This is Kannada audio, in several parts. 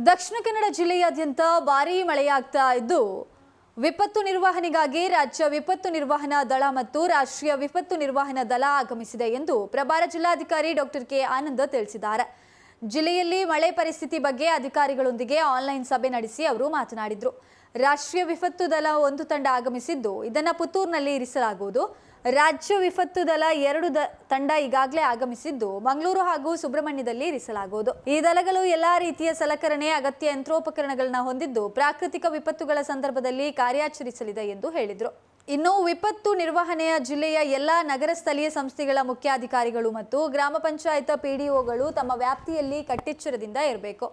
ದಕ್ಷಿಣ ಕನ್ನಡ ಜಿಲ್ಲೆಯಾದ್ಯಂತ ಭಾರೀ ಮಳೆಯಾಗ್ತಾ ಇದ್ದು ವಿಪತ್ತು ನಿರ್ವಹಣೆಗಾಗಿ ರಾಜ್ಯ ವಿಪತ್ತು ನಿರ್ವಹಣಾ ದಳ ಮತ್ತು ರಾಷ್ಟ್ರೀಯ ವಿಪತ್ತು ನಿರ್ವಹಣಾ ದಳ ಆಗಮಿಸಿದೆ ಎಂದು ಪ್ರಭಾರ ಜಿಲ್ಲಾಧಿಕಾರಿ ಡಾಕ್ಟರ್ ಕೆ ಆನಂದ್ ತಿಳಿಸಿದ್ದಾರೆ. ಜಿಲ್ಲೆಯಲ್ಲಿ ಮಳೆ ಪರಿಸ್ಥಿತಿ ಬಗ್ಗೆ ಅಧಿಕಾರಿಗಳೊಂದಿಗೆ ಆನ್ಲೈನ್ ಸಭೆ ನಡೆಸಿ ಅವರು ಮಾತನಾಡಿದರು. ರಾಷ್ಟ್ರೀಯ ವಿಪತ್ತು ದಳ ಒಂದು ತಂಡ ಆಗಮಿಸಿದ್ದು ಇದನ್ನು ಪುತ್ತೂರಿನಲ್ಲಿ ಇರಿಸಲಾಗುವುದು. ರಾಜ್ಯ ವಿಪತ್ತು ದಳ 2 ತಂಡ ಈಗಾಗಲೇ ಆಗಮಿಸಿದ್ದು ಮಂಗಳೂರು ಹಾಗೂ ಸುಬ್ರಹ್ಮಣ್ಯದಲ್ಲಿ ಇರಿಸಲಾಗುವುದು. ಈ ದಳಗಳು ಎಲ್ಲಾ ರೀತಿಯ ಸಲಕರಣೆ ಅಗತ್ಯ ಯಂತ್ರೋಪಕರಣಗಳನ್ನು ಹೊಂದಿದ್ದು ಪ್ರಾಕೃತಿಕ ವಿಪತ್ತುಗಳ ಸಂದರ್ಭದಲ್ಲಿ ಕಾರ್ಯಾಚರಿಸಲಿದೆ ಎಂದು ಹೇಳಿದರು. ಇನ್ನು ವಿಪತ್ತು ನಿರ್ವಹಣೆಯ ಜಿಲ್ಲೆಯ ಎಲ್ಲಾ ನಗರ ಸ್ಥಳೀಯ ಸಂಸ್ಥೆಗಳ ಮುಖ್ಯಾಧಿಕಾರಿಗಳು ಮತ್ತು ಗ್ರಾಮ ಪಂಚಾಯತ್ ಪಿಡಿಒಗಳು ತಮ್ಮ ವ್ಯಾಪ್ತಿಯಲ್ಲಿ ಕಟ್ಟೆಚ್ಚರದಿಂದ ಇರಬೇಕು.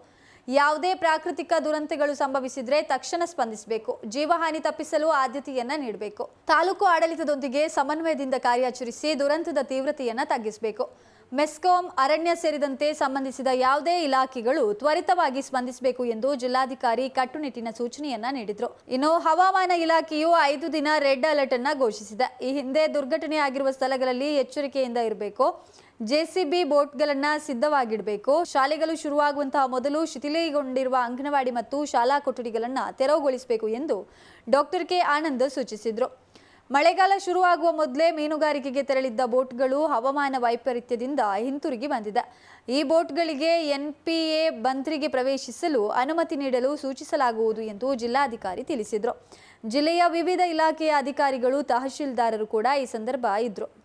ಯಾವುದೇ ಪ್ರಾಕೃತಿಕ ದುರಂತಗಳು ಸಂಭವಿಸಿದರೆ ತಕ್ಷಣ ಸ್ಪಂದಿಸಬೇಕು. ಜೀವಹಾನಿ ತಪ್ಪಿಸಲು ಆದ್ಯತೆಯನ್ನ ನೀಡಬೇಕು. ತಾಲೂಕು ಆಡಳಿತದೊಂದಿಗೆ ಸಮನ್ವಯದಿಂದ ಕಾರ್ಯಾಚರಿಸಿ ದುರಂತದ ತೀವ್ರತೆಯನ್ನು ತಗ್ಗಿಸಬೇಕು. ಮೆಸ್ಕಾಂ, ಅರಣ್ಯ ಸೇರಿದಂತೆ ಸಂಬಂಧಿಸಿದ ಯಾವುದೇ ಇಲಾಖೆಗಳು ತ್ವರಿತವಾಗಿ ಸ್ಪಂದಿಸಬೇಕು ಎಂದು ಜಿಲ್ಲಾಧಿಕಾರಿ ಕಟ್ಟುನಿಟ್ಟಿನ ಸೂಚನೆಯನ್ನ ನೀಡಿದರು. ಇನ್ನು ಹವಾಮಾನ ಇಲಾಖೆಯು 5 ದಿನ ರೆಡ್ ಅಲರ್ಟ್ ಅನ್ನು ಘೋಷಿಸಿದೆ. ಈ ಹಿಂದೆ ದುರ್ಘಟನೆ ಆಗಿರುವ ಸ್ಥಳಗಳಲ್ಲಿ ಎಚ್ಚರಿಕೆಯಿಂದ ಇರಬೇಕು. ಜೆಸಿಬಿ ಬೋಟ್ಗಳನ್ನು ಸಿದ್ಧವಾಗಿಡಬೇಕು. ಶಾಲೆಗಳು ಶುರುವಾಗುವಂತಹ ಮೊದಲು ಶಿಥಿಲಗೊಂಡಿರುವ ಅಂಗನವಾಡಿ ಮತ್ತು ಶಾಲಾ ಕೊಠಡಿಗಳನ್ನು ತೆರವುಗೊಳಿಸಬೇಕು ಎಂದು ಡಾಕ್ಟರ್ ಕೆ ಆನಂದ್ ಸೂಚಿಸಿದರು. ಮಳೆಗಾಲ ಶುರುವಾಗುವ ಮೊದಲೇ ಮೀನುಗಾರಿಕೆಗೆ ತೆರಳಿದ್ದ ಬೋಟ್ಗಳು ಹವಾಮಾನ ವೈಪರೀತ್ಯದಿಂದ ಹಿಂತಿರುಗಿ ಬಂದಿದೆ. ಈ ಬೋಟ್ಗಳಿಗೆ ಎನ್ಪಿಎ ಬಂದರಿಗೆ ಪ್ರವೇಶಿಸಲು ಅನುಮತಿ ನೀಡಲು ಸೂಚಿಸಲಾಗುವುದು ಎಂದು ಜಿಲ್ಲಾಧಿಕಾರಿ ತಿಳಿಸಿದರು. ಜಿಲ್ಲೆಯ ವಿವಿಧ ಇಲಾಖೆಯ ಅಧಿಕಾರಿಗಳು, ತಹಶೀಲ್ದಾರರು ಕೂಡ ಈ ಸಂದರ್ಭ ಇದ್ದರು.